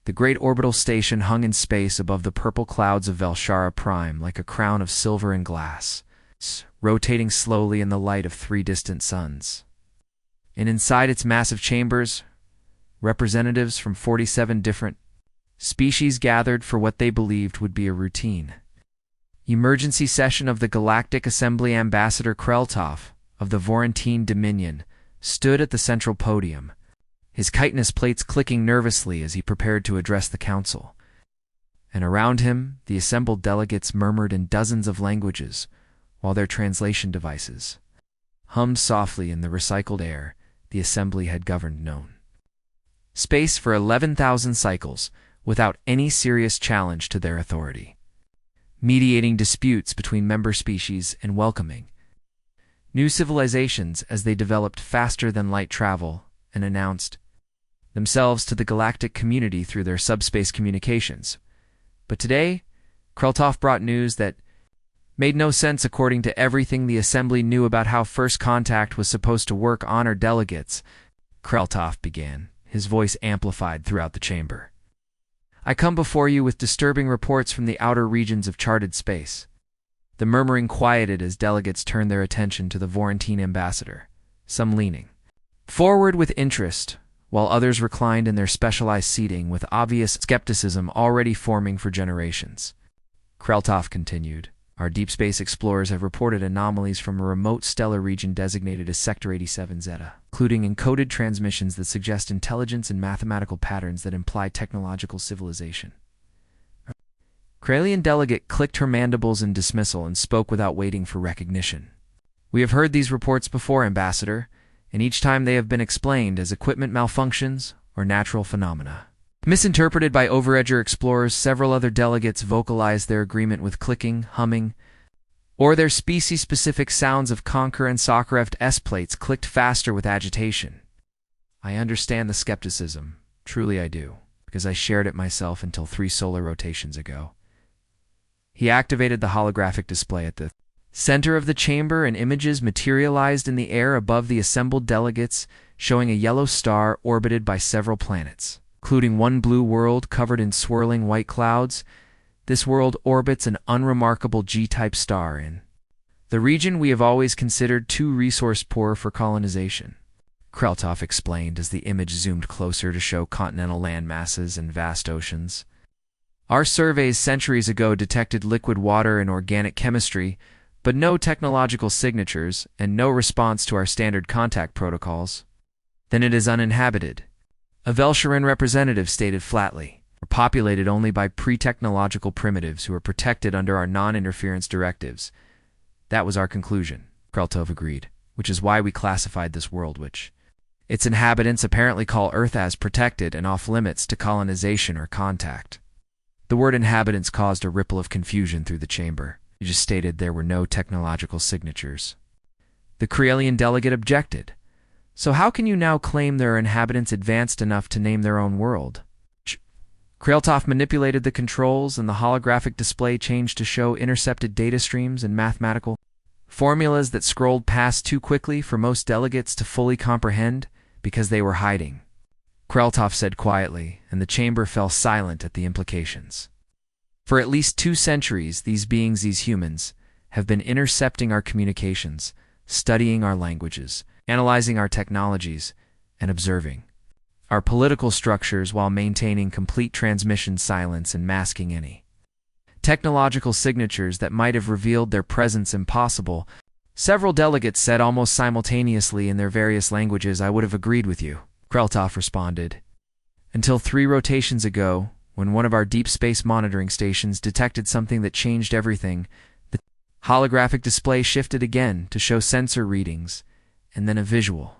The great orbital station hung in space above the purple clouds of Velshara Prime like a crown of silver and glass, rotating slowly in the light of 3 distant suns. And inside its massive chambers, representatives from 47 different species gathered for what they believed would be a routine emergency session of the Galactic Assembly. Ambassador Kreltov of the Vorentine Dominion stood at the central podium, his chitinous plates clicking nervously as he prepared to address the council. And around him, the assembled delegates murmured in dozens of languages, while their translation devices hummed softly in the recycled air the assembly had governed known space for 11,000 cycles without any serious challenge to their authority, mediating disputes between member species and welcoming new civilizations as they developed faster than light travel and announced themselves to the galactic community through their subspace communications. But today, Kreltov brought news that made no sense according to everything the assembly knew about how first contact was supposed to work. Honor delegates, Kreltov began, his voice amplified throughout the chamber. I come before you with disturbing reports from the outer regions of charted space. The murmuring quieted as delegates turned their attention to the Vorentine ambassador, some leaning forward with interest, while others reclined in their specialized seating with obvious skepticism already forming for generations. Kreltov continued, our deep space explorers have reported anomalies from a remote stellar region designated as Sector 87 Zeta, including encoded transmissions that suggest intelligence and mathematical patterns that imply technological civilization. Kralian delegate clicked her mandibles in dismissal and spoke without waiting for recognition. We have heard these reports before, Ambassador, and each time they have been explained as equipment malfunctions or natural phenomena misinterpreted by overedger explorers. Several other delegates vocalized their agreement with clicking, humming, or their species-specific sounds of Conquer and Sakharev's S-plates clicked faster with agitation. I understand the skepticism, truly I do, because I shared it myself until 3 solar rotations ago. He activated the holographic display at the center of the chamber, and images materialized in the air above the assembled delegates, showing a yellow star orbited by several planets, including one blue world covered in swirling white clouds. This world orbits an unremarkable G-type star in the region we have always considered too resource-poor for colonization, Kreltov explained as the image zoomed closer to show continental land masses and vast oceans. Our surveys centuries ago detected liquid water and organic chemistry, but no technological signatures and no response to our standard contact protocols. Then it is uninhabited, a Velsharan representative stated flatly, or populated only by pre-technological primitives who are protected under our non-interference directives. That was our conclusion, Kreltov agreed, which is why we classified this world, which its inhabitants apparently call Earth, as protected and off-limits to colonization or contact. The word inhabitants caused a ripple of confusion through the chamber. He just stated there were no technological signatures. The Kralian delegate objected. So how can you now claim there are inhabitants advanced enough to name their own world? Kreltov manipulated the controls, and the holographic display changed to show intercepted data streams and mathematical formulas that scrolled past too quickly for most delegates to fully comprehend because they were hiding. Kreltov said quietly, and the chamber fell silent at the implications. For at least 2 centuries, these beings, these humans, have been intercepting our communications, studying our languages, analyzing our technologies, and observing our political structures while maintaining complete transmission silence and masking any technological signatures that might have revealed their presence impossible. Several delegates said almost simultaneously in their various languages. I would have agreed with you, Kreltov responded. Until 3 rotations ago, when one of our deep space monitoring stations detected something that changed everything, the holographic display shifted again to show sensor readings, and then a visual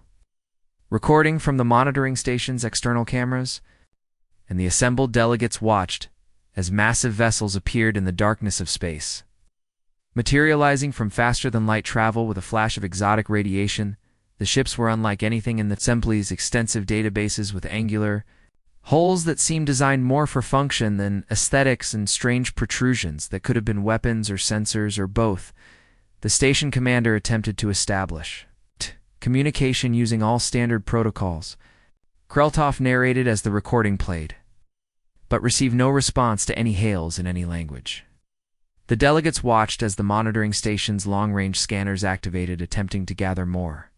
recording from the monitoring station's external cameras, and the assembled delegates watched as massive vessels appeared in the darkness of space. Materializing from faster-than-light travel with a flash of exotic radiation, the ships were unlike anything in the assembly's extensive databases, with angular holes that seemed designed more for function than aesthetics, and strange protrusions that could have been weapons or sensors or both. The station commander attempted to establish communication using all standard protocols, Kreltov narrated as the recording played. but received no response to any hails in any language. The delegates watched as the monitoring station's long-range scanners activated, attempting to gather more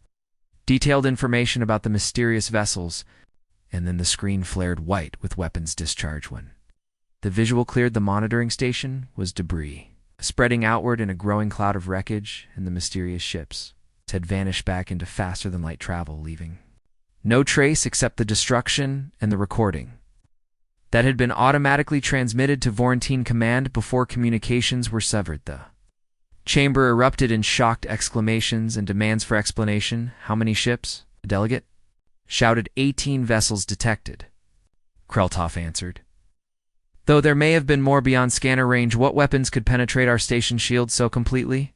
detailed information about the mysterious vessels, and then the screen flared white with weapons discharge. When the visual cleared the monitoring station was debris, spreading outward in a growing cloud of wreckage, and the mysterious ships had vanished back into faster-than-light travel, leaving no trace except the destruction and the recording that had been automatically transmitted to Vorentine Command before communications were severed. The chamber erupted in shocked exclamations and demands for explanation. How many ships? The delegate shouted. 18 vessels detected, Kreltov answered. Though there may have been more beyond scanner range, what weapons could penetrate our station shields so completely?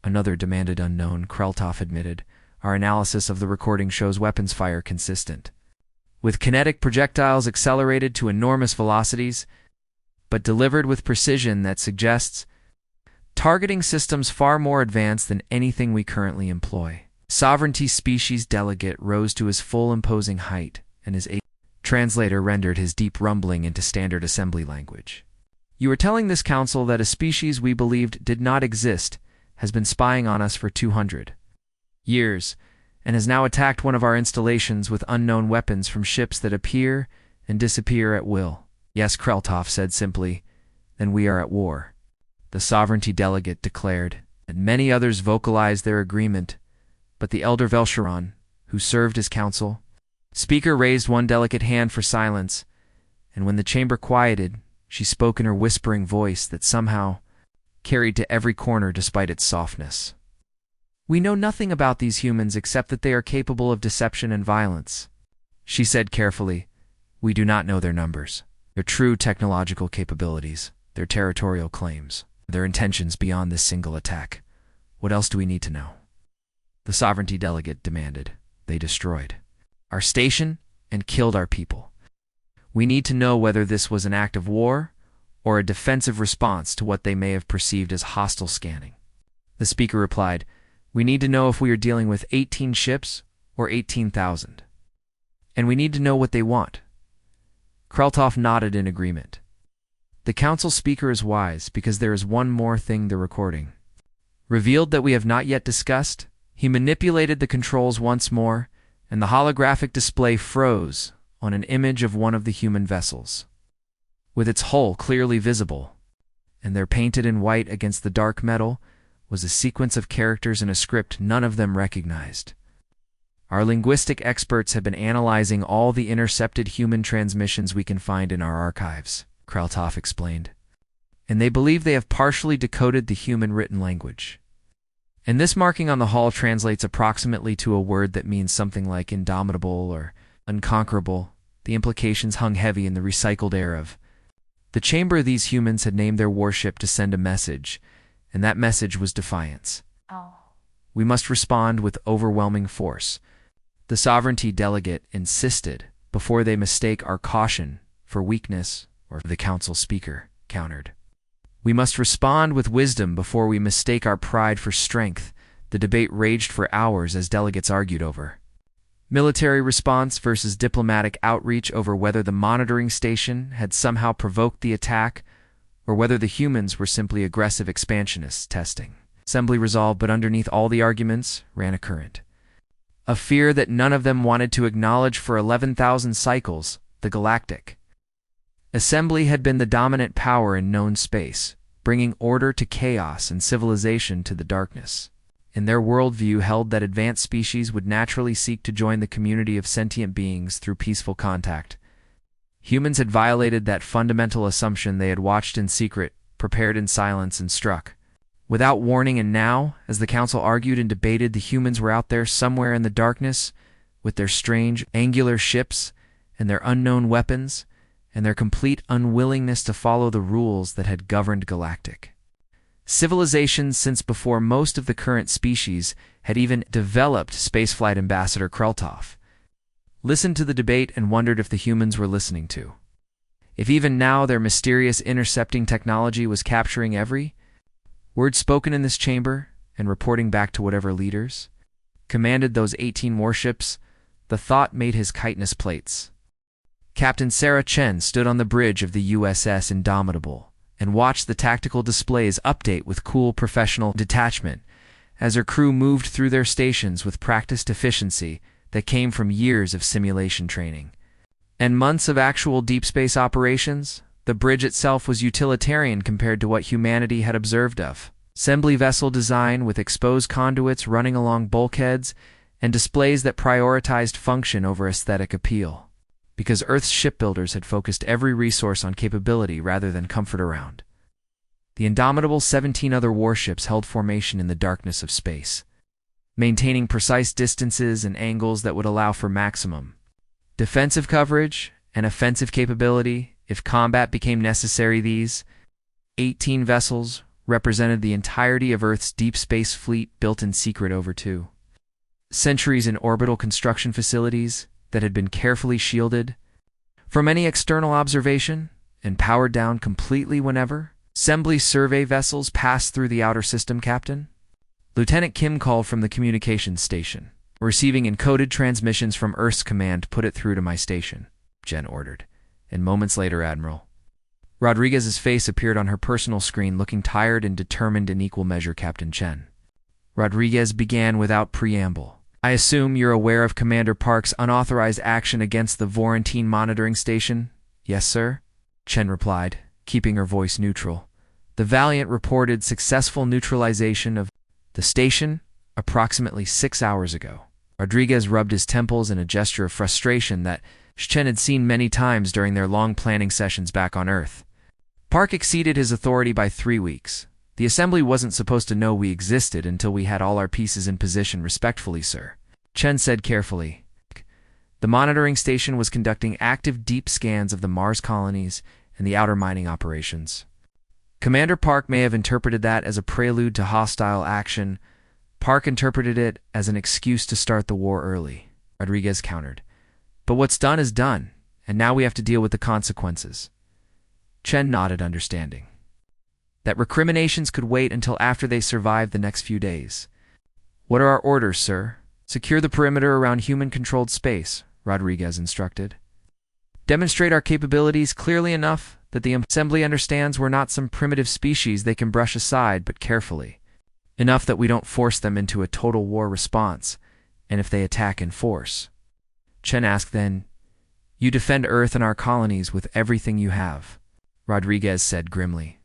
Another demanded. Unknown, Kreltov admitted. Our analysis of the recording shows weapons fire consistent with kinetic projectiles accelerated to enormous velocities, but delivered with precision that suggests targeting systems far more advanced than anything we currently employ. Sovereignty species delegate rose to his full imposing height, and his translator rendered his deep rumbling into standard assembly language. You are telling this council that a species we believed did not exist has been spying on us for 200 years, and has now attacked one of our installations with unknown weapons from ships that appear and disappear at will. Yes, Kreltov said simply. Then we are at war, the sovereignty delegate declared, and many others vocalized their agreement, but the elder Velcheron, who served as counsel speaker, raised one delicate hand for silence, and when the chamber quieted, she spoke in her whispering voice that somehow carried to every corner despite its softness. We know nothing about these humans except that they are capable of deception and violence, she said carefully. We do not know their numbers, their true technological capabilities, their territorial claims, their intentions beyond this single attack. What else do we need to know? The sovereignty delegate demanded. They destroyed our station and killed our people. We need to know whether this was an act of war or a defensive response to what they may have perceived as hostile scanning. The speaker replied, we need to know if we are dealing with 18 ships or 18,000. And we need to know what they want. Kreltov nodded in agreement. The council speaker is wise because there is one more thing the recording revealed that we have not yet discussed. He manipulated the controls once more, and the holographic display froze on an image of one of the human vessels, with its hull clearly visible, and there painted in white against the dark metal was a sequence of characters in a script none of them recognized. Our linguistic experts have been analyzing all the intercepted human transmissions we can find in our archives, Kreltov explained, and they believe they have partially decoded the human written language. And this marking on the hull translates approximately to a word that means something like indomitable or unconquerable. The implications hung heavy in the recycled air of the chamber. These humans had named their warship to send a message, and that message was defiance. We must respond with overwhelming force, the sovereignty delegate insisted, before they mistake our caution for weakness, or the council speaker countered. We must respond with wisdom before we mistake our pride for strength. The debate raged for hours as delegates argued over military response versus diplomatic outreach, over whether the monitoring station had somehow provoked the attack or whether the humans were simply aggressive expansionists testing. Assembly resolved, but underneath all the arguments ran a current of fear that none of them wanted to acknowledge. For 11,000 cycles, the Galactic Assembly had been the dominant power in known space, bringing order to chaos and civilization to the darkness. In their worldview held that advanced species would naturally seek to join the community of sentient beings through peaceful contact. Humans had violated that fundamental assumption. They had watched in secret, prepared in silence, and struck without warning. And now, as the council argued and debated, the humans were out there somewhere in the darkness, with their strange, angular ships and their unknown weapons, and their complete unwillingness to follow the rules that had governed galactic civilizations since before most of the current species had even developed. Spaceflight Ambassador Kreltov listened to the debate and wondered if the humans were listening too. If even now their mysterious intercepting technology was capturing every word spoken in this chamber and reporting back to whatever leaders commanded those 18 warships. The thought made his chitinous plates Captain Sarah Chen stood on the bridge of the USS Indomitable and watched the tactical displays update with cool professional detachment as her crew moved through their stations with practiced efficiency that came from years of simulation training. And months of actual deep space operations, the bridge itself was utilitarian compared to what humanity had observed of. Assembly vessel design with exposed conduits running along bulkheads and displays that prioritized function over aesthetic appeal, because Earth's shipbuilders had focused every resource on capability rather than comfort around. The indomitable 17 other warships held formation in the darkness of space, maintaining precise distances and angles that would allow for maximum defensive coverage and offensive capability if combat became necessary. These 18 vessels represented the entirety of Earth's deep space fleet, built in secret over 2 centuries in orbital construction facilities that had been carefully shielded from any external observation and powered down completely whenever assembly survey vessels passed through the outer system. Captain, Lieutenant Kim called from the communications station. Receiving encoded transmissions from Earth's command, put it through to my station, Jen ordered. And moments later, Admiral Rodriguez's face appeared on her personal screen, looking tired and determined in equal measure. Captain Chen. Rodriguez began without preamble. I assume you're aware of Commander Park's unauthorized action against the Vorantine monitoring station? Yes, sir, Chen replied, keeping her voice neutral. The Valiant reported successful neutralization of the station approximately 6 hours ago. Rodriguez rubbed his temples in a gesture of frustration that Chen had seen many times during their long planning sessions back on Earth. Park exceeded his authority by 3 weeks. The assembly wasn't supposed to know we existed until we had all our pieces in position. Respectfully, sir, Chen said carefully. The monitoring station was conducting active deep scans of the Mars colonies and the outer mining operations. Commander Park may have interpreted that as a prelude to hostile action. Park interpreted it as an excuse to start the war early, Rodriguez countered. But what's done is done, and now we have to deal with the consequences. Chen nodded, understanding that recriminations could wait until after they survived the next few days. What are our orders, sir? Secure the perimeter around human-controlled space, Rodriguez instructed. Demonstrate our capabilities clearly enough that the assembly understands we're not some primitive species they can brush aside, but carefully. Enough that we don't force them into a total war response, and if they attack in force. Chen asked then, You defend Earth and our colonies with everything you have, Rodriguez said grimly.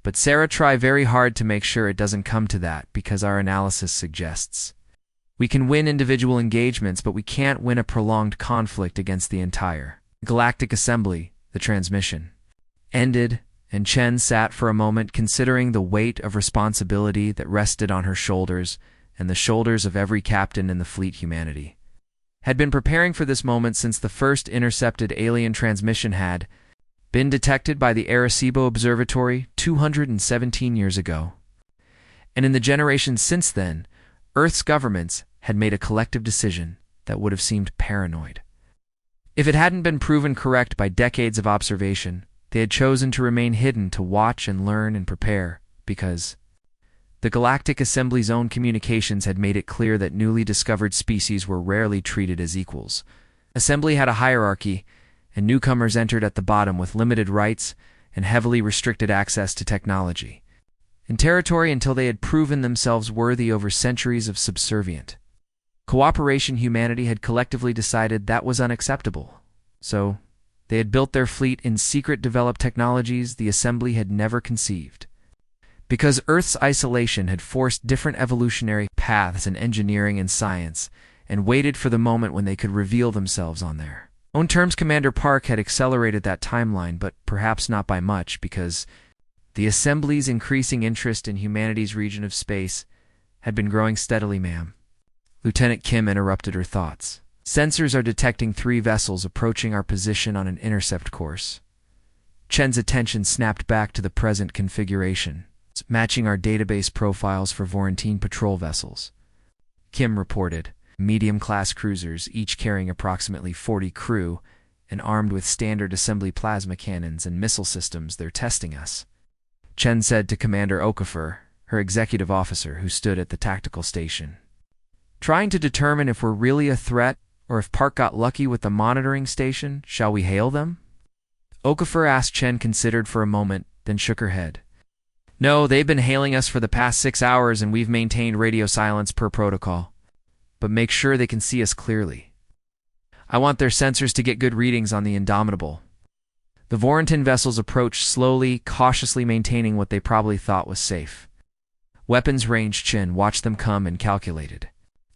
But Sarah, try very hard to make sure it doesn't come to that, because our analysis suggests we can win individual engagements, but we can't win a prolonged conflict against the entire Galactic Assembly. The transmission ended, and Chen sat for a moment considering the weight of responsibility that rested on her shoulders and the shoulders of every captain in the fleet. Humanity had been preparing for this moment since the first intercepted alien transmission had been detected by the Arecibo Observatory 217 years ago. And in the generations since then, Earth's governments had made a collective decision that would have seemed paranoid. If it hadn't been proven correct by decades of observation, they had chosen to remain hidden to watch and learn and prepare, because the Galactic Assembly's own communications had made it clear that newly discovered species were rarely treated as equals. Assembly had a hierarchy, and newcomers entered at the bottom with limited rights and heavily restricted access to technology and territory until they had proven themselves worthy over centuries of subservient cooperation. Humanity had collectively decided that was unacceptable, so they had built their fleet in secret, developed technologies the Assembly had never conceived. Because Earth's isolation had forced different evolutionary paths in engineering and science, and waited for the moment when they could reveal themselves on their own terms. Commander Park had accelerated that timeline, but perhaps not by much, because the Assembly's increasing interest in humanity's region of space had been growing steadily. Ma'am, Lieutenant Kim interrupted her thoughts. Sensors are detecting 3 vessels approaching our position on an intercept course. Chen's attention snapped back to the present configuration, matching our database profiles for Vorantine patrol vessels. Kim reported, medium-class cruisers, each carrying approximately 40 crew and armed with standard assembly plasma cannons and missile systems. They're testing us, Chen said to Commander Okafor, her executive officer who stood at the tactical station. Trying to determine if we're really a threat Or if Park got lucky with the monitoring station, shall we hail them? Okafor asked. Chen considered for a moment, then shook her head. No, they've been hailing us for the past 6 hours and we've maintained radio silence per protocol. But make sure they can see us clearly. I want their sensors to get good readings on the Indomitable. The Vorontin vessels approached slowly, cautiously maintaining what they probably thought was safe. Weapons range. Chen watched them come and calculated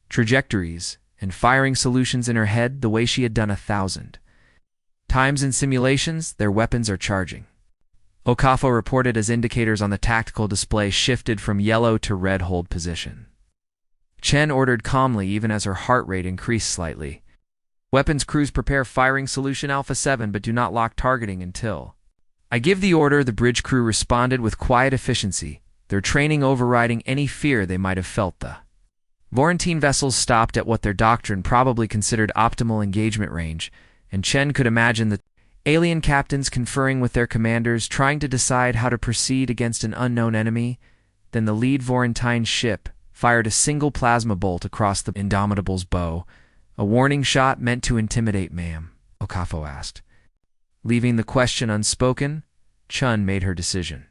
trajectories and firing solutions in her head the way she had done 1,000 times in simulations. Their weapons are charging. Okafor reported as indicators on the tactical display shifted from yellow to red hold position. Chen ordered calmly even as her heart rate increased slightly. Weapons crews prepare firing solution Alpha 7 but do not lock targeting until I give the order. The bridge crew responded with quiet efficiency, their training overriding any fear they might have felt. The Vorontin vessels stopped at what their doctrine probably considered optimal engagement range, and Chen could imagine the alien captains conferring with their commanders, trying to decide how to proceed against an unknown enemy. Then the lead Vorontin ship fired a single plasma bolt across the Indomitable's bow. A warning shot meant to intimidate, ma'am, Okafor asked. Leaving the question unspoken, Chen made her decision.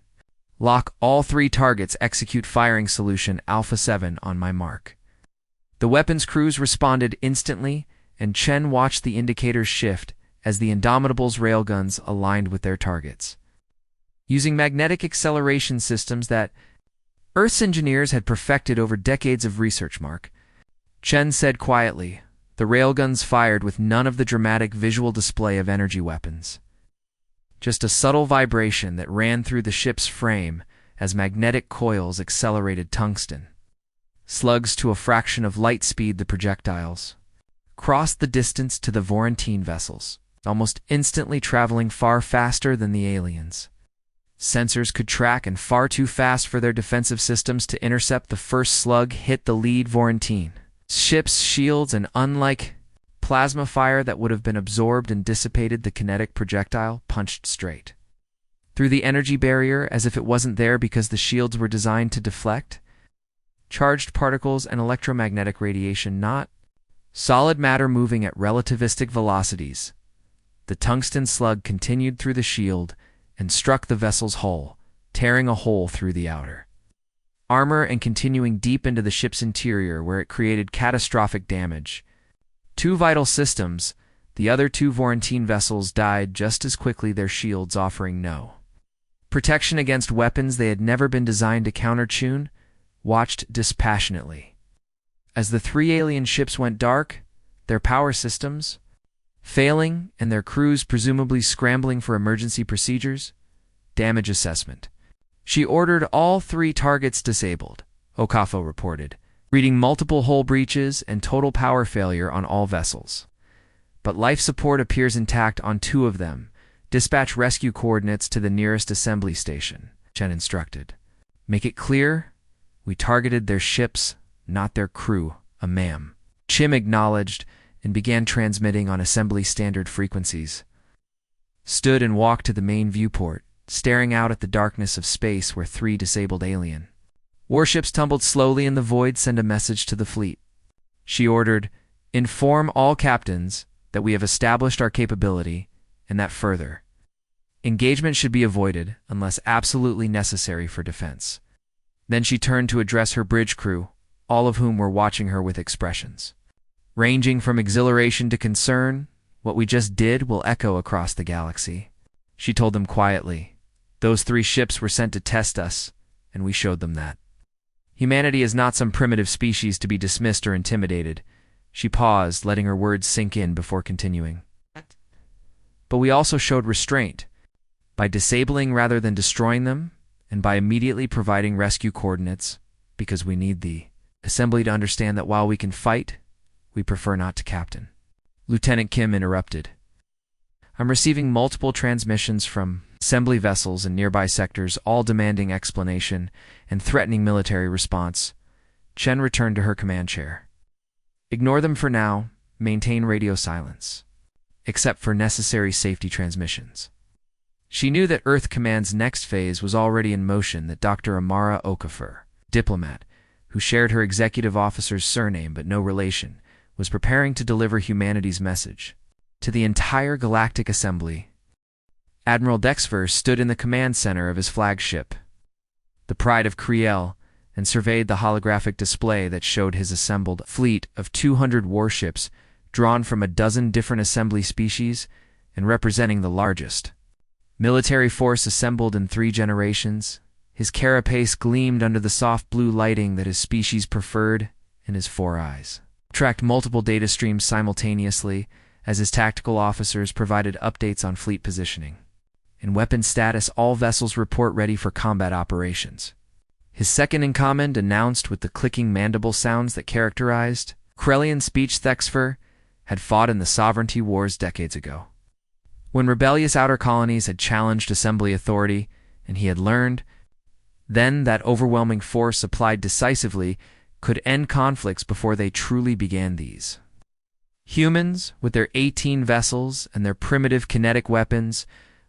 Lock all 3 targets. Execute firing solution Alpha 7 on my mark. The weapons crews responded instantly, and Chen watched the indicators shift as the Indomitable's railguns aligned with their targets. Using magnetic acceleration systems that Earth's engineers had perfected over decades of research, Chen said quietly, the railguns fired with none of the dramatic visual display of energy weapons. Just a subtle vibration that ran through the ship's frame as magnetic coils accelerated tungsten slugs to a fraction of light speed. The projectiles crossed the distance to the Vorontin vessels, almost instantly traveling far faster than the aliens. Sensors could track and far too fast for their defensive systems to intercept. The first slug hit the lead Vorontin ship's shields, and unlike plasma fire that would have been absorbed and dissipated, the kinetic projectile punched straight through the energy barrier as if it wasn't there because the shields were designed to deflect charged particles and electromagnetic radiation, not solid matter moving at relativistic velocities. The tungsten slug continued through the shield and struck the vessel's hull, tearing a hole through the outer armor and continuing deep into the ship's interior where it created catastrophic damage. 2 vital systems, the other 2 Vorontin vessels, died just as quickly, their shields offering no protection against weapons they had never been designed to counter. Chen watched dispassionately as the 3 alien ships went dark, their power systems failing and their crews presumably scrambling for emergency procedures. Damage assessment. She ordered all 3 targets disabled, Okafor reported, reading multiple hull breaches and total power failure on all vessels. But life support appears intact on 2 of them. Dispatch rescue coordinates to the nearest assembly station, Chen instructed. Make it clear, we targeted their ships, not their crew, ma'am. Chim acknowledged and began transmitting on assembly standard frequencies. Stood and walked to the main viewport, staring out at the darkness of space where 3 disabled alien warships tumbled slowly in the void. Send a message to the fleet. She ordered, inform all captains that we have established our capability and that further engagement should be avoided unless absolutely necessary for defense. Then she turned to address her bridge crew, all of whom were watching her with expressions ranging from exhilaration to concern. What we just did will echo across the galaxy. She told them quietly. Those 3 ships were sent to test us, and we showed them that. Humanity is not some primitive species to be dismissed or intimidated. She paused, letting her words sink in before continuing. But we also showed restraint, by disabling rather than destroying them, and by immediately providing rescue coordinates, because we need the assembly to understand that while we can fight, we prefer not to captain. Lieutenant Kim interrupted. I'm receiving multiple transmissions from assembly vessels in nearby sectors, all demanding explanation and threatening military response. Chen returned to her command chair. Ignore them for now. Maintain radio silence, except for necessary safety transmissions. She knew that Earth Command's next phase was already in motion, that Dr. Amara Okafor, diplomat, who shared her executive officer's surname but no relation, was preparing to deliver humanity's message. To the entire Galactic Assembly, Admiral Dexver stood in the command center of his flagship, the Pride of Kriel, and surveyed the holographic display that showed his assembled fleet of 200 warships drawn from a dozen different assembly species and representing the largest military force assembled in 3 generations. His carapace gleamed under the soft blue lighting that his species preferred, and his 4 eyes tracked multiple data streams simultaneously as his tactical officers provided updates on fleet positioning. In weapon status, all vessels report ready for combat operations. His second-in-command announced with the clicking mandible sounds that characterized Krellian speech Thexfer had fought in the sovereignty wars decades ago, when rebellious outer colonies had challenged assembly authority, and he had learned then that overwhelming force applied decisively could end conflicts before they truly began these. Humans, with their 18 vessels and their primitive kinetic weapons,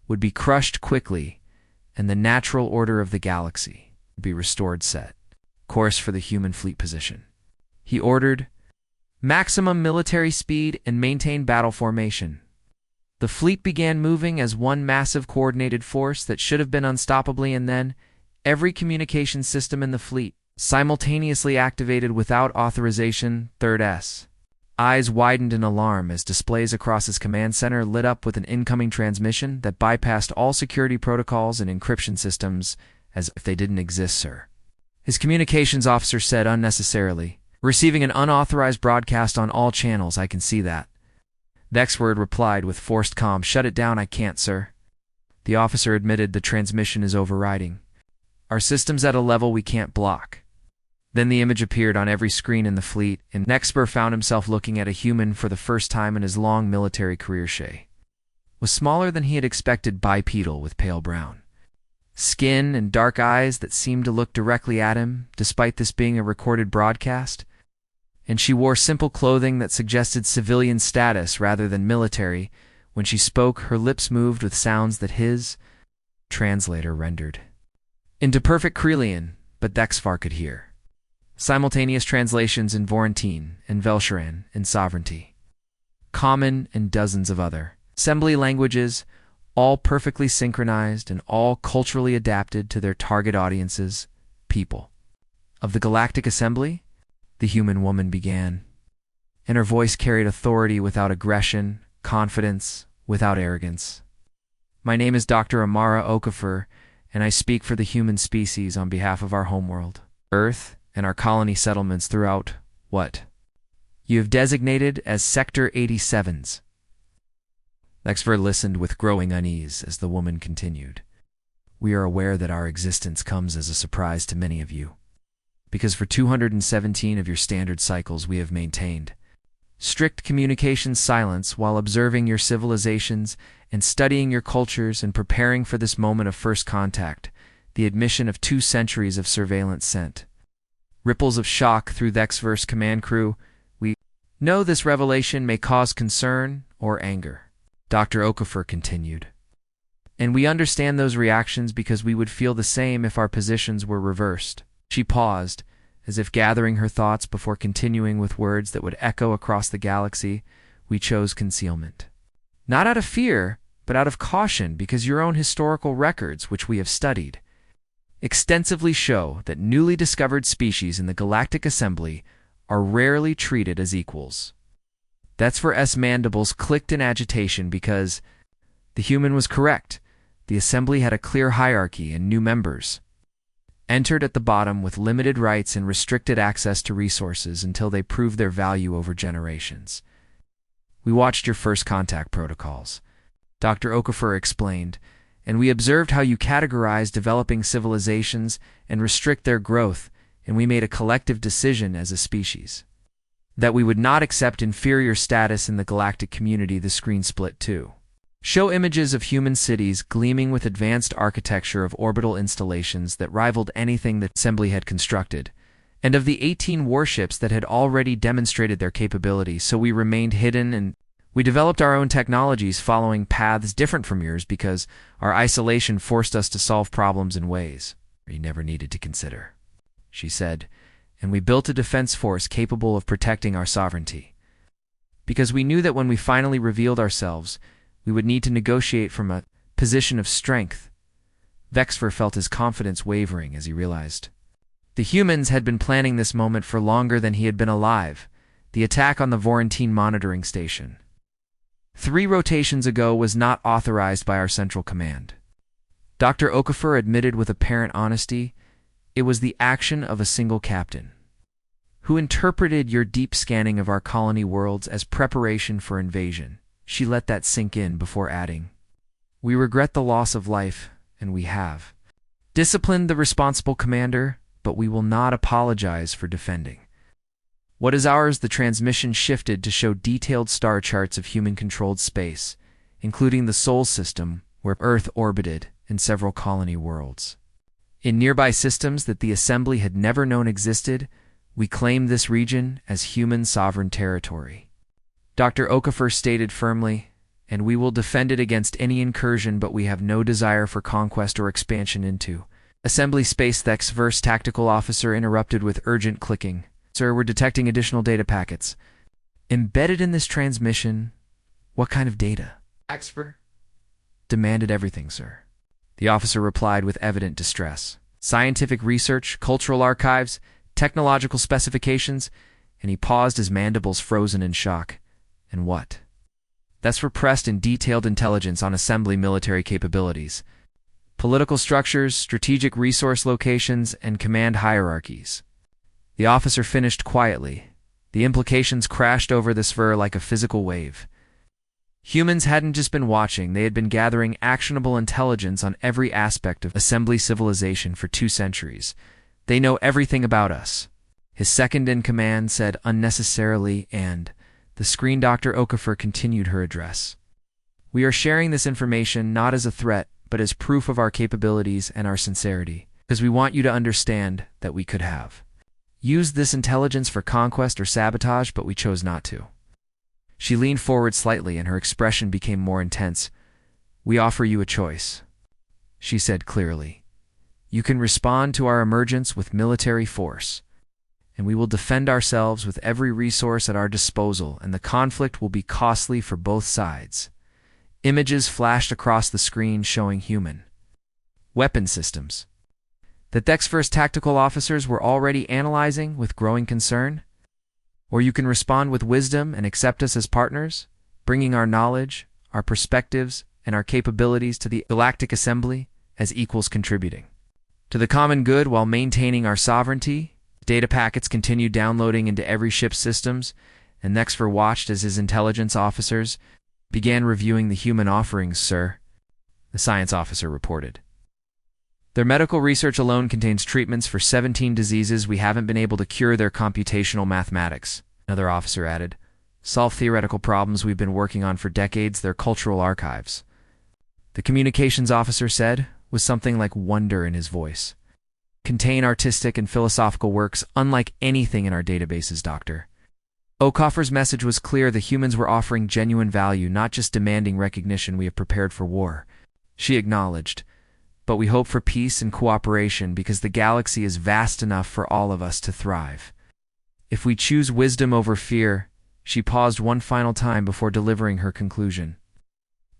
would be crushed quickly, and the natural order of the galaxy would be restored. Set course for the human fleet position. He ordered maximum military speed and maintain battle formation. The fleet began moving as one massive coordinated force that should have been unstoppably, and then every communication system in the fleet simultaneously activated without authorization. Third S eyes widened in alarm as displays across his command center lit up with an incoming transmission that bypassed all security protocols and encryption systems as if they didn't exist, sir. His communications officer said unnecessarily, "Receiving an unauthorized broadcast on all channels, I can see that." Dexword replied with forced calm, "Shut it down, I can't, sir." The officer admitted, "The transmission is overriding. Our system's at a level we can't block." Then the image appeared on every screen in the fleet, and Nexper found himself looking at a human for the first time in his long military career. Shay was smaller than he had expected, bipedal with pale brown skin and dark eyes that seemed to look directly at him, despite this being a recorded broadcast. And she wore simple clothing that suggested civilian status rather than military. When she spoke, her lips moved with sounds that his translator rendered into perfect Krelian, but Dexvar could hear. Simultaneous translations in Vorentine and Velcheran and Sovereignty, Common and dozens of other assembly languages, all perfectly synchronized and all culturally adapted to their target audiences, people of the Galactic Assembly. The human woman began, and her voice carried authority without aggression, confidence without arrogance. "My name is Dr. Amara Okafor, and I speak for the human species on behalf of our homeworld, Earth, and our colony settlements throughout what you have designated as Sector 87s. Lexver listened with growing unease as the woman continued. "We are aware that our existence comes as a surprise to many of you, because for 217 of your standard cycles we have maintained strict communications silence while observing your civilizations and studying your cultures and preparing for this moment of first contact, the admission of 2 centuries of surveillance sent ripples of shock through Thexverse command crew. We know this revelation may cause concern or anger," Dr. Okafor continued. "And we understand those reactions because we would feel the same if our positions were reversed." She paused, as if gathering her thoughts before continuing with words that would echo across the galaxy. "We chose concealment. Not out of fear, but out of caution, because your own historical records, which we have studied, extensively show that newly discovered species in the Galactic Assembly are rarely treated as equals." That's for S. Mandibles clicked in agitation because the human was correct. The Assembly had a clear hierarchy, and new members entered at the bottom with limited rights and restricted access to resources until they proved their value over generations. "We watched your first contact protocols," Dr. Okafor explained, "and we observed how you categorize developing civilizations and restrict their growth, and we made a collective decision as a species that we would not accept inferior status in the galactic community." The screen split too. Show images of human cities gleaming with advanced architecture of orbital installations that rivaled anything the Assembly had constructed, and of the 18 warships that had already demonstrated their capability. "So we remained hidden, and we developed our own technologies following paths different from yours because our isolation forced us to solve problems in ways we never needed to consider," she said, "and we built a defense force capable of protecting our sovereignty. because we knew that when we finally revealed ourselves, we would need to negotiate from a position of strength. Vexfer felt his confidence wavering as he realized the humans had been planning this moment for longer than he had been alive. The attack on the Vorentine monitoring station 3 rotations ago was not authorized by our central command. Dr. Okafor admitted with apparent honesty, it was the action of a single captain, who interpreted your deep scanning of our colony worlds as preparation for invasion. She let that sink in before adding, we regret the loss of life, and we have disciplined the responsible commander, but we will not apologize for defending what is ours. The transmission shifted to show detailed star charts of human-controlled space, including the Sol system, where Earth orbited, and several colony worlds. In nearby systems that the Assembly had never known existed, we claim this region as human sovereign territory. Dr. Okafor stated firmly, and we will defend it against any incursion, but we have no desire for conquest or expansion into Assembly space. Vexver's tactical officer interrupted with urgent clicking. Sir, we're detecting additional data packets embedded in this transmission. What kind of data? Vexver demanded everything, sir. The officer replied with evident distress. Scientific research, cultural archives, technological specifications, and he paused, his mandibles frozen in shock. And what? That's repressed and detailed intelligence on Assembly military capabilities, political structures, strategic resource locations, and command hierarchies. The officer finished quietly. The implications crashed over the sphere like a physical wave. Humans hadn't just been watching, they had been gathering actionable intelligence on every aspect of Assembly civilization for 2 centuries. They know everything about us. His second-in-command said unnecessarily, and the screen Dr. Okafor continued her address. We are sharing this information not as a threat, but as proof of our capabilities and our sincerity, because we want you to understand that we could have used this intelligence for conquest or sabotage, but we chose not to. She leaned forward slightly, and her expression became more intense. We offer you a choice, she said clearly. You can respond to our emergence with military force, and we will defend ourselves with every resource at our disposal, and the conflict will be costly for both sides. Images flashed across the screen showing human weapon systems that Vexver's tactical officers were already analyzing with growing concern. Or you can respond with wisdom and accept us as partners, bringing our knowledge, our perspectives, and our capabilities to the Galactic Assembly as equals, contributing to the common good while maintaining our sovereignty. Data packets continued downloading into every ship's systems, and Vexver watched as his intelligence officers began reviewing the human offerings. Sir, the science officer reported. Their medical research alone contains treatments for 17 diseases we haven't been able to cure. Their computational mathematics, another officer added, solve theoretical problems we've been working on for decades. Their cultural archives, the communications officer said, with something like wonder in his voice, contain artistic and philosophical works unlike anything in our databases, Doctor. Okafor's message was clear. The humans were offering genuine value, not just demanding recognition. We have prepared for war, she acknowledged, but we hope for peace and cooperation because the galaxy is vast enough for all of us to thrive. If we choose wisdom over fear, she paused one final time before delivering her conclusion.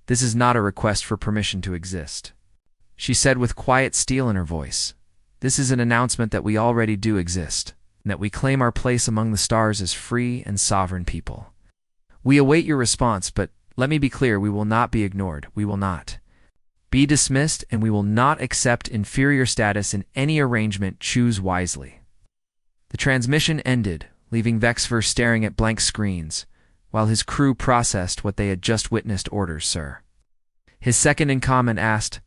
This is not a request for permission to exist, she said with quiet steel in her voice. This is an announcement that we already do exist, and that we claim our place among the stars as free and sovereign people. We await your response, but let me be clear, we will not be ignored. We will not be dismissed, and we will not accept inferior status in any arrangement. Choose wisely. The transmission ended, leaving Vexver staring at blank screens, while his crew processed what they had just witnessed. Orders, sir, his second-in-command asked.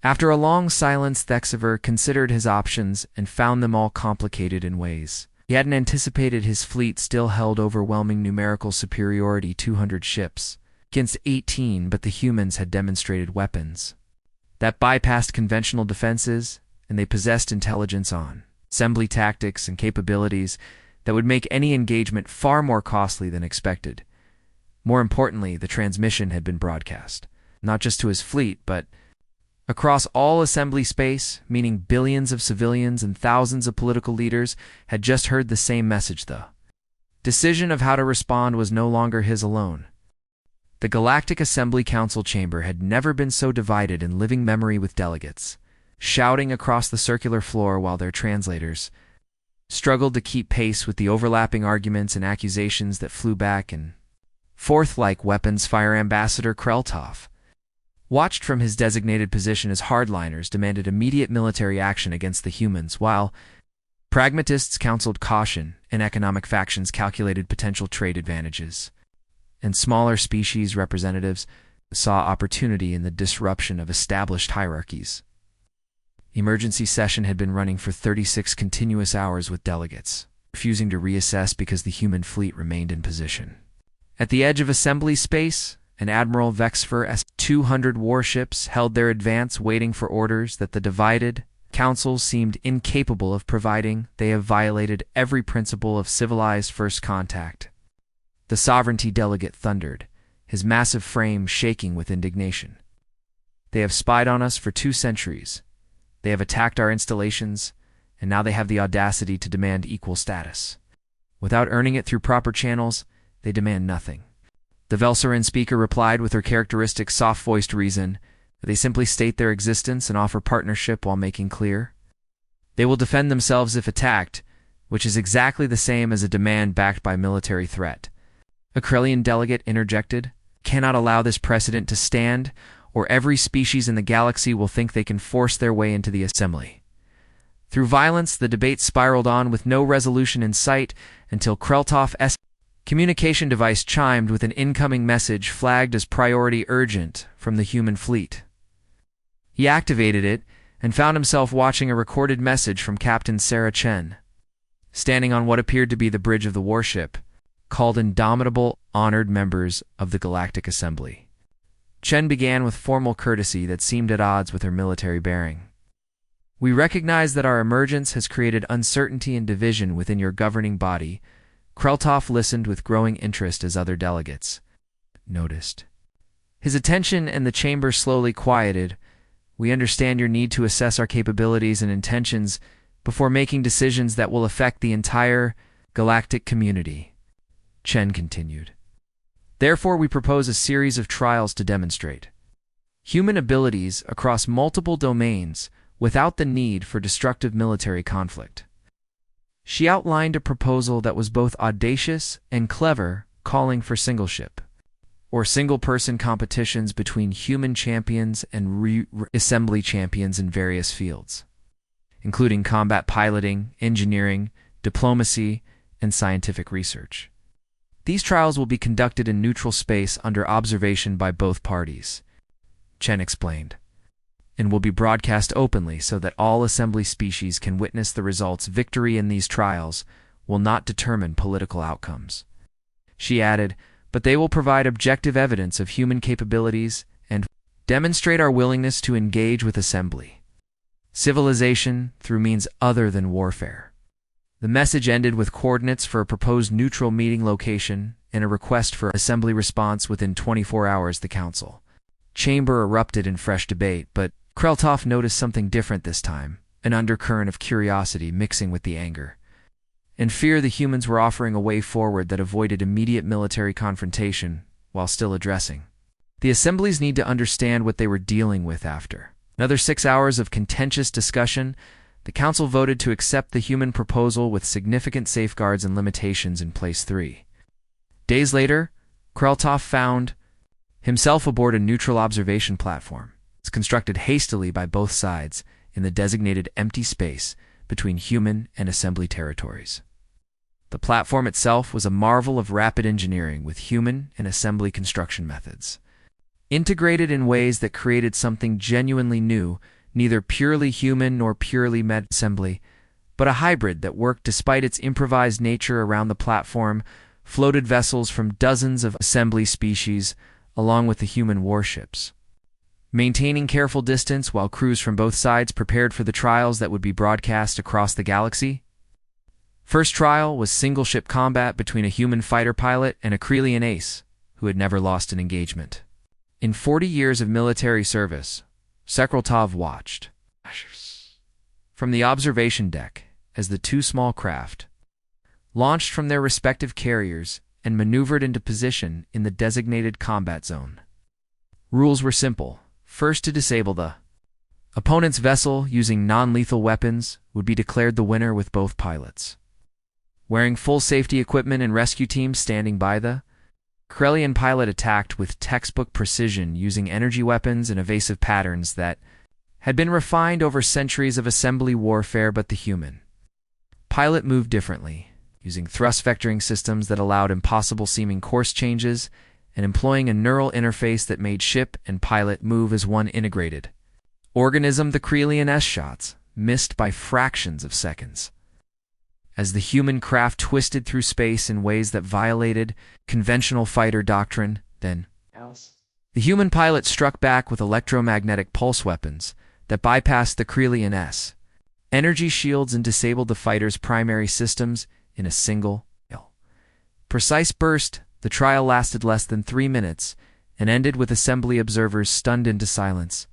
After a long silence, Vexver considered his options and found them all complicated in ways he hadn't anticipated. His fleet still held overwhelming numerical superiority, 200 ships against 18, but the humans had demonstrated weapons that bypassed conventional defenses, and they possessed intelligence on assembly tactics and capabilities that would make any engagement far more costly than expected. More importantly, the transmission had been broadcast, not just to his fleet, but across all assembly space, meaning billions of civilians and thousands of political leaders had just heard the same message. The decision of how to respond was no longer his alone. The Galactic Assembly Council chamber had never been so divided in living memory, with delegates shouting across the circular floor while their translators struggled to keep pace with the overlapping arguments and accusations that flew back and forth like weapons fire. Ambassador Kreltov watched from his designated position as hardliners demanded immediate military action against the humans, while pragmatists counseled caution and economic factions calculated potential trade advantages, and smaller species representatives saw opportunity in the disruption of established hierarchies. The emergency session had been running for 36 continuous hours, with delegates refusing to reassess because the human fleet remained in position. At the edge of assembly space, an Admiral Vexfer 200 warships held their advance, waiting for orders that the divided council seemed incapable of providing. They have violated every principle of civilized first contact, the sovereignty delegate thundered, his massive frame shaking with indignation. They have spied on us for 2 centuries. They have attacked our installations, and now they have the audacity to demand equal status. Without earning it through proper channels, they demand nothing. The Velsarin speaker replied with her characteristic soft-voiced reason. They simply state their existence and offer partnership while making clear they will defend themselves if attacked, which is exactly the same as a demand backed by military threat. A Krellian delegate interjected, "Cannot allow this precedent to stand, or every species in the galaxy will think they can force their way into the assembly." Through violence, the debate spiraled on with no resolution in sight until Kreltov's communication device chimed with an incoming message flagged as priority urgent from the human fleet. He activated it and found himself watching a recorded message from Captain Sarah Chen, standing on what appeared to be the bridge of the warship, called Indomitable Honored Members of the Galactic Assembly. Chen began with formal courtesy that seemed at odds with her military bearing. "We recognize that our emergence has created uncertainty and division within your governing body." Kreltov listened with growing interest as other delegates noticed his attention, and the chamber slowly quieted. "We understand your need to assess our capabilities and intentions before making decisions that will affect the entire galactic community," Chen continued. "Therefore, we propose a series of trials to demonstrate human abilities across multiple domains without the need for destructive military conflict." She outlined a proposal that was both audacious and clever, calling for single-ship or single-person competitions between human champions and assembly champions in various fields, including combat piloting, engineering, diplomacy, and scientific research. These trials will be conducted in neutral space under observation by both parties, Chen explained, and will be broadcast openly so that all assembly species can witness the results. Victory in these trials will not determine political outcomes, she added, but they will provide objective evidence of human capabilities and demonstrate our willingness to engage with assembly civilization through means other than warfare. The message ended with coordinates for a proposed neutral meeting location and a request for assembly response within 24 hours. The council chamber erupted in fresh debate, but Kreltov noticed something different this time, an undercurrent of curiosity mixing with the anger and fear. The humans were offering a way forward that avoided immediate military confrontation while still addressing the assemblies need to understand what they were dealing with. After another 6 hours of contentious discussion, the council voted to accept the human proposal with significant safeguards and limitations in place. 3 days later, Kreltov found himself aboard a neutral observation platform. It's constructed hastily by both sides in the designated empty space between human and assembly territories. The platform itself was a marvel of rapid engineering with human and assembly construction methods, integrated in ways that created something genuinely new, neither purely human nor purely assembly, but a hybrid that worked despite its improvised nature. Around the platform floated vessels from dozens of assembly species, along with the human warships, maintaining careful distance while crews from both sides prepared for the trials that would be broadcast across the galaxy. First trial was single-ship combat between a human fighter pilot and a Krelian ace who had never lost an engagement. In 40 years of military service, Sekreltov watched from the observation deck as the 2 small craft launched from their respective carriers and maneuvered into position in the designated combat zone. Rules were simple. First, to disable the opponent's vessel using non-lethal weapons would be declared the winner with both pilots wearing full safety equipment and rescue teams standing by. The Corellian pilot attacked with textbook precision using energy weapons and evasive patterns that had been refined over centuries of assembly warfare, but the human pilot moved differently, using thrust vectoring systems that allowed impossible-seeming course changes and employing a neural interface that made ship and pilot move as one integrated organism. The Corellian S-shots missed by fractions of seconds as the human craft twisted through space in ways that violated conventional fighter doctrine. Then, the human pilot struck back with electromagnetic pulse weapons that bypassed the Corellian S energy shields and disabled the fighter's primary systems in a single, precise burst. The trial lasted less than 3 minutes and ended with assembly observers stunned into silence.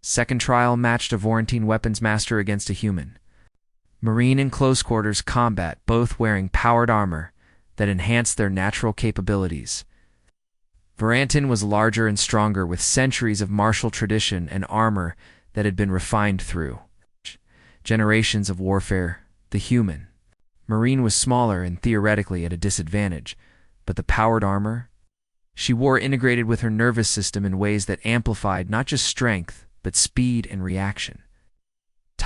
Second trial matched a Vorantine weapons master against a human Marine in close quarters combat, both wearing powered armor that enhanced their natural capabilities. Vorantin was larger and stronger, with centuries of martial tradition and armor that had been refined through generations of warfare. The human Marine was smaller and theoretically at a disadvantage, but the powered armor she wore integrated with her nervous system in ways that amplified not just strength, but speed and reaction.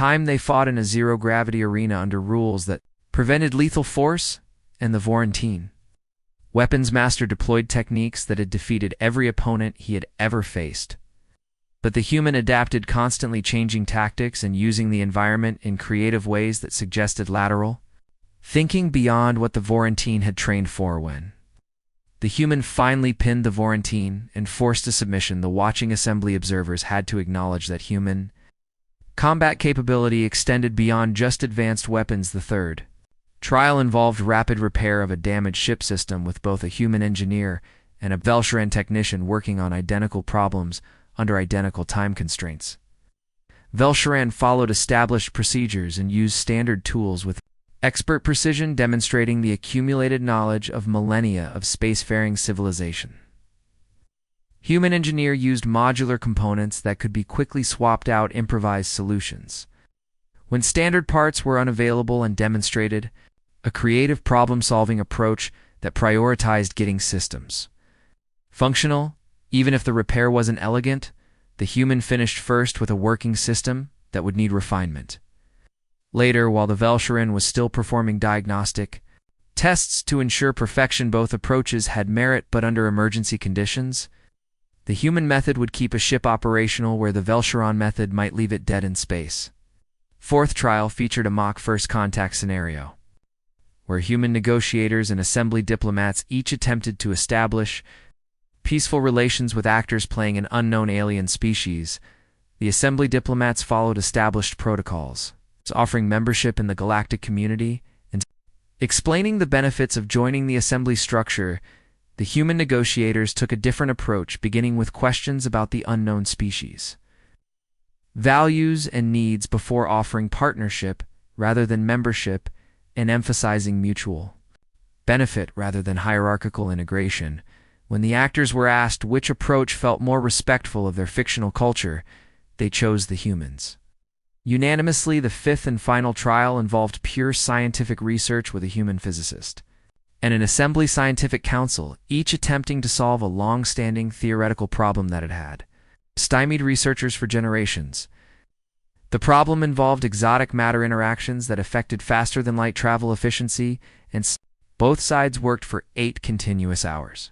They fought in a zero-gravity arena under rules that prevented lethal force, and the Vorantine weapons master deployed techniques that had defeated every opponent he had ever faced. But the human adapted, constantly changing tactics and using the environment in creative ways that suggested lateral thinking beyond what the Vorantine had trained for. When the human finally pinned the Vorantine and forced a submission, the watching assembly observers had to acknowledge that human combat capability extended beyond just advanced weapons. The third trial involved rapid repair of a damaged ship system, with both a human engineer and a Velsharan technician working on identical problems under identical time constraints. Velsharan followed established procedures and used standard tools with expert precision, demonstrating the accumulated knowledge of millennia of spacefaring civilization. Human engineer used modular components that could be quickly swapped out, improvised solutions when standard parts were unavailable, and demonstrated a creative problem-solving approach that prioritized getting systems functional. Even if the repair wasn't elegant, the human finished first with a working system that would need refinement. Later, while the Velsharan was still performing diagnostic tests to ensure perfection, both approaches had merit, but under emergency conditions, the human method would keep a ship operational where the Velsharan method might leave it dead in space. Fourth trial featured a mock first contact scenario, where human negotiators and assembly diplomats each attempted to establish peaceful relations with actors playing an unknown alien species. The assembly diplomats followed established protocols, offering membership in the galactic community and explaining the benefits of joining the assembly structure. The human negotiators took a different approach, beginning with questions about the unknown species, values and needs, before offering partnership rather than membership, and emphasizing mutual benefit rather than hierarchical integration. When the actors were asked which approach felt more respectful of their fictional culture, they chose the humans unanimously. The fifth and final trial involved pure scientific research with a human physicist and an assembly scientific council, each attempting to solve a long-standing theoretical problem that had stymied researchers for generations. The problem involved exotic matter interactions that affected faster-than-light travel efficiency, and both sides worked for 8 continuous hours.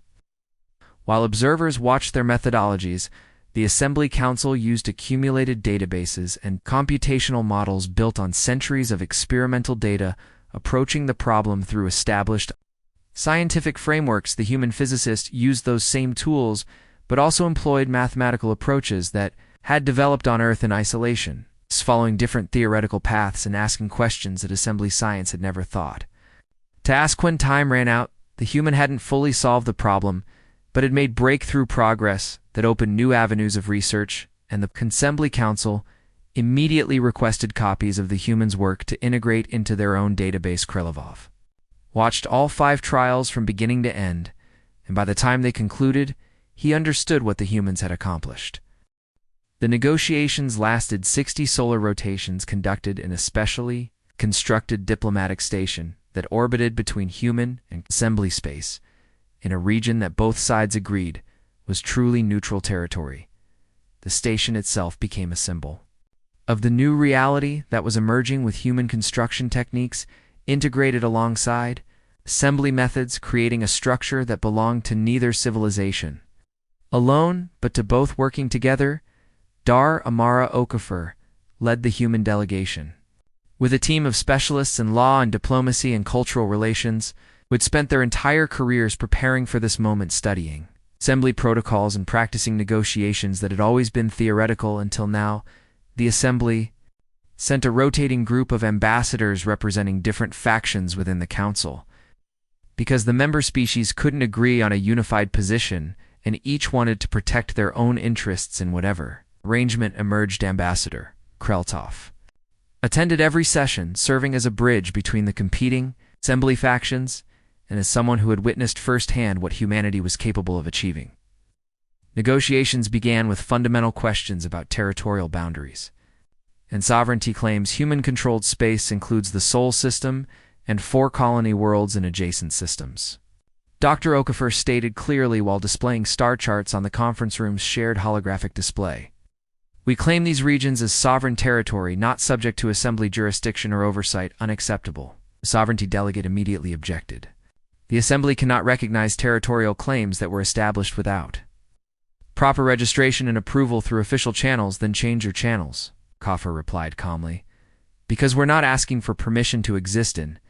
While observers watched their methodologies, the Assembly Council used accumulated databases and computational models built on centuries of experimental data, approaching the problem through established scientific frameworks. The human physicist used those same tools, but also employed mathematical approaches that had developed on Earth in isolation, following different theoretical paths and asking questions that assembly science had never thought to ask. When time ran out, the human hadn't fully solved the problem, but had made breakthrough progress that opened new avenues of research, and the Assembly Council immediately requested copies of the human's work to integrate into their own database. Krelevov watched all 5 trials from beginning to end, and by the time they concluded, he understood what the humans had accomplished. The negotiations lasted 60 solar rotations conducted in a specially constructed diplomatic station that orbited between human and assembly space, in a region that both sides agreed was truly neutral territory. The station itself became a symbol of the new reality that was emerging with human construction techniques integrated alongside assembly methods, creating a structure that belonged to neither civilization alone, but to both. Working together, Dar Amara Okafor led the human delegation, with a team of specialists in law and diplomacy and cultural relations who had spent their entire careers preparing for this moment, studying assembly protocols and practicing negotiations that had always been theoretical until now. The assembly sent a rotating group of ambassadors representing different factions within the council, because the member species couldn't agree on a unified position and each wanted to protect their own interests in whatever arrangement emerged. Ambassador Kreltov attended every session, serving as a bridge between the competing assembly factions and as someone who had witnessed firsthand what humanity was capable of achieving. Negotiations began with fundamental questions about territorial boundaries and sovereignty claims. Human-controlled space includes the Sol system and 4 colony worlds and adjacent systems. Dr. Okafor stated clearly while displaying star charts on the conference room's shared holographic display. We claim these regions as sovereign territory, not subject to assembly jurisdiction or oversight. Unacceptable. The sovereignty delegate immediately objected. The assembly cannot recognize territorial claims that were established without proper registration and approval through official channels. Then change your channels, Okafor replied calmly. Because we're not asking for permission to exist in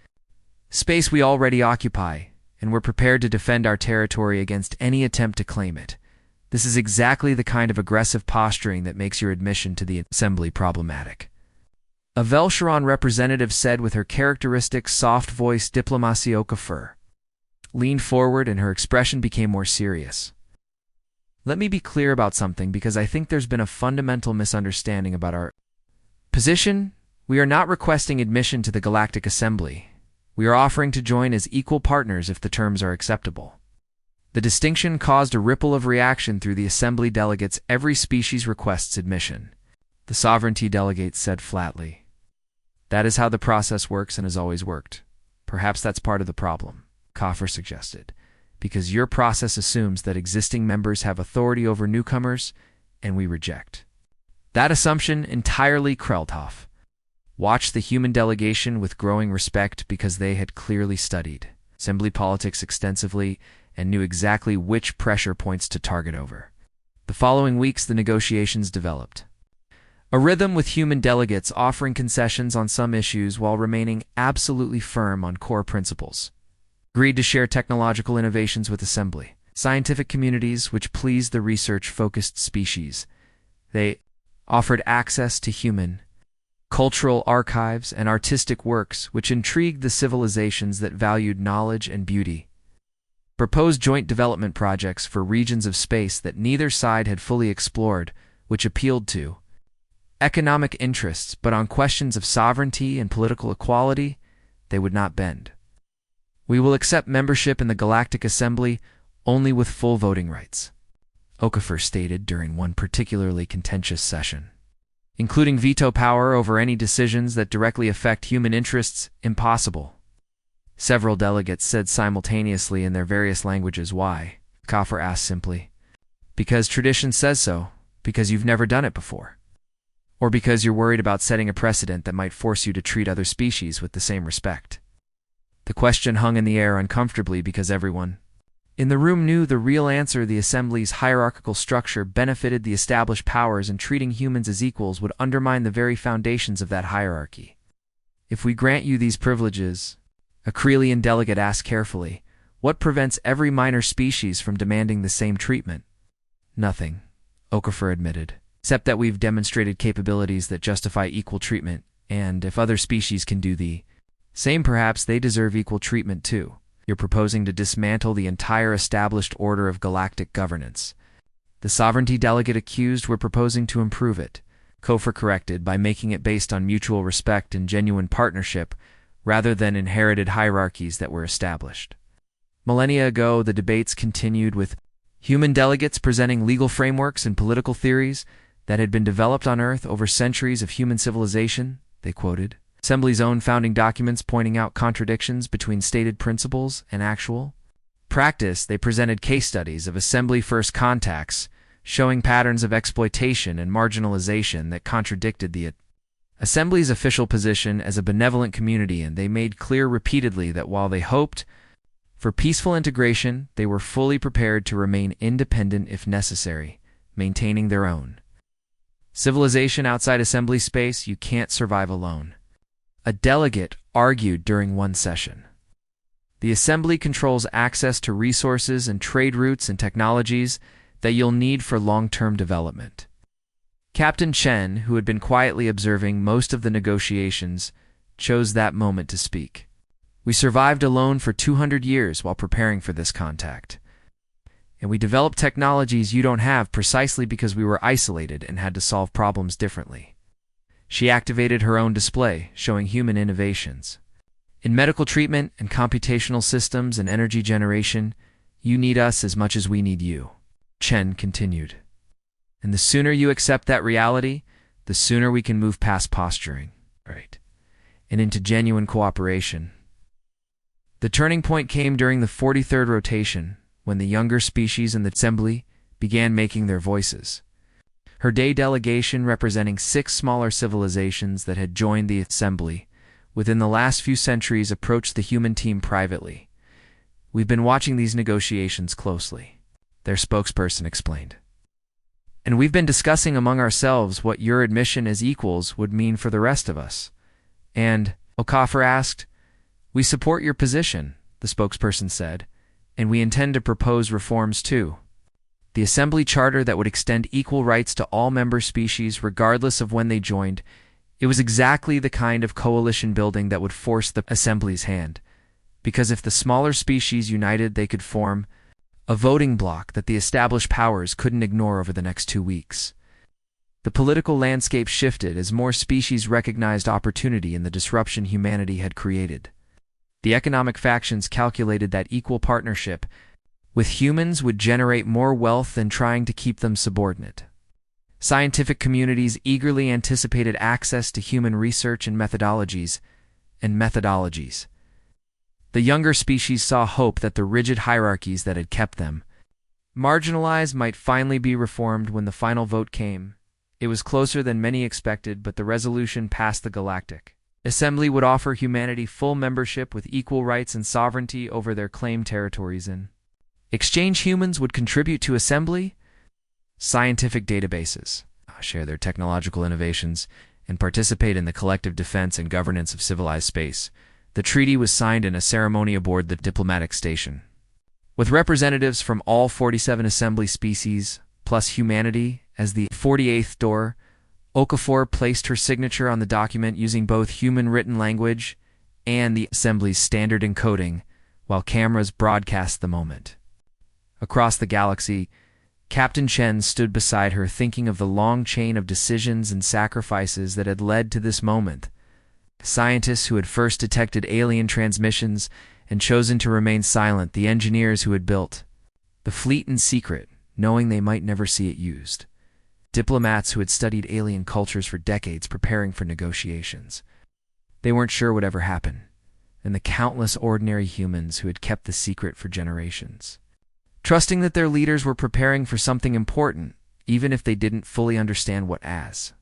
space we already occupy, and we're prepared to defend our territory against any attempt to claim it. This is exactly the kind of aggressive posturing that makes your admission to the assembly problematic. A Velsharan representative said with her characteristic soft voice. Diplomacy Okafor leaned forward and her expression became more serious. Let me be clear about something, because I think there's been a fundamental misunderstanding about our position. We are not requesting admission to the Galactic Assembly. We are offering to join as equal partners if the terms are acceptable. The distinction caused a ripple of reaction through the assembly delegates. Every species requests admission, the sovereignty delegate said flatly. That is how the process works and has always worked. Perhaps that's part of the problem, Okafor suggested, because your process assumes that existing members have authority over newcomers, and we reject that assumption entirely. Kreltov watched the human delegation with growing respect because they had clearly studied assembly politics extensively and knew exactly which pressure points to target over. The following weeks, the negotiations developed a rhythm, with human delegates offering concessions on some issues while remaining absolutely firm on core principles. Agreed to share technological innovations with assembly scientific communities which pleased the research-focused species. They offered access to human cultural archives and artistic works which intrigued the civilizations that valued knowledge and beauty. Proposed joint development projects for regions of space that neither side had fully explored, which appealed to economic interests, but on questions of sovereignty and political equality, they would not bend. We will accept membership in the Galactic Assembly only with full voting rights, Okafor stated during one particularly contentious session. Including veto power over any decisions that directly affect human interests. Impossible. Several delegates said simultaneously in their various languages. Why? Okafor asked simply. Because tradition says so, because you've never done it before, or because you're worried about setting a precedent that might force you to treat other species with the same respect. The question hung in the air uncomfortably because everyone in the room knew the real answer. The assembly's hierarchical structure benefited the established powers, and treating humans as equals would undermine the very foundations of that hierarchy. If we grant you these privileges, a Krelian delegate asked carefully, what prevents every minor species from demanding the same treatment? Nothing, Okafor admitted, except that we've demonstrated capabilities that justify equal treatment, and if other species can do the same, perhaps they deserve equal treatment too. You're proposing to dismantle the entire established order of galactic governance. The sovereignty delegate accused. We're proposing to improve it, Okafor corrected, by making it based on mutual respect and genuine partnership, rather than inherited hierarchies that were established. Millennia ago, the debates continued with human delegates presenting legal frameworks and political theories that had been developed on Earth over centuries of human civilization, they quoted. Assembly's own founding documents pointing out contradictions between stated principles and actual practice. They presented case studies of Assembly first contacts showing patterns of exploitation and marginalization that contradicted the Assembly's official position as a benevolent community, and they made clear repeatedly that while they hoped for peaceful integration, they were fully prepared to remain independent if necessary, maintaining their own civilization outside Assembly space. You can't survive alone, a delegate argued during one session. The Assembly controls access to resources and trade routes and technologies that you'll need for long-term development. Captain Chen, who had been quietly observing most of the negotiations, chose that moment to speak. We survived alone for 200 years while preparing for this contact. And we developed technologies you don't have precisely because we were isolated and had to solve problems differently. She activated her own display, showing human innovations. In medical treatment and computational systems and energy generation, you need us as much as we need you, Chen continued. And the sooner you accept that reality, the sooner we can move past posturing, right, and into genuine cooperation. The turning point came during the 43rd rotation, when the younger species in the Assembly began making their voices. Her day delegation, representing 6 smaller civilizations that had joined the Assembly within the last few centuries, approached the human team privately. We've been watching these negotiations closely, their spokesperson explained. And we've been discussing among ourselves what your admission as equals would mean for the rest of us. And, Okafor asked, we support your position, the spokesperson said, and we intend to propose reforms too. The Assembly Charter that would extend equal rights to all member species regardless of when they joined. It was exactly the kind of coalition building that would force the Assembly's hand, because if the smaller species united, they could form a voting bloc that the established powers couldn't ignore over the next 2 weeks. The political landscape shifted as more species recognized opportunity in the disruption humanity had created. The economic factions calculated that equal partnership with humans would generate more wealth than trying to keep them subordinate. Scientific communities eagerly anticipated access to human research and methodologies. The younger species saw hope that the rigid hierarchies that had kept them marginalized might finally be reformed. When the final vote came, it was closer than many expected, but the resolution passed. The Galactic Assembly would offer humanity full membership with equal rights and sovereignty over their claimed territories. In exchange, humans would contribute to Assembly scientific databases, share their technological innovations, and participate in the collective defense and governance of civilized space. The treaty was signed in a ceremony aboard the diplomatic station, with representatives from all 47 Assembly species, plus humanity, as the 48th door. Okafor placed her signature on the document using both human written language and the Assembly's standard encoding, while cameras broadcast the moment. Across the galaxy, Captain Chen stood beside her, thinking of the long chain of decisions and sacrifices that had led to this moment. Scientists who had first detected alien transmissions and chosen to remain silent, the engineers who had built the fleet in secret, knowing they might never see it used, diplomats who had studied alien cultures for decades preparing for negotiations. They weren't sure what ever happened, and the countless ordinary humans who had kept the secret for generations, trusting that their leaders were preparing for something important, even if they didn't fully understand what as.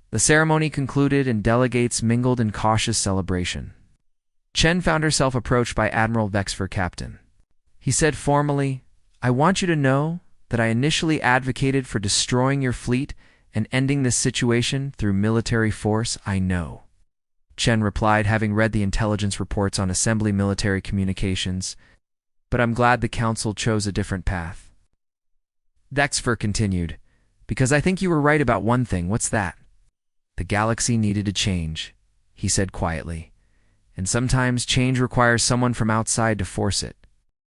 The ceremony concluded and delegates mingled in cautious celebration. Chen found herself approached by Admiral Vexfer Captain. He said formally, I want you to know that I initially advocated for destroying your fleet and ending this situation through military force. I know, Chen replied, having read the intelligence reports on Assembly military communications, but I'm glad the Council chose a different path. Vexfer continued, because I think you were right about one thing. What's that? The galaxy needed a change, he said quietly, and sometimes change requires someone from outside to force it.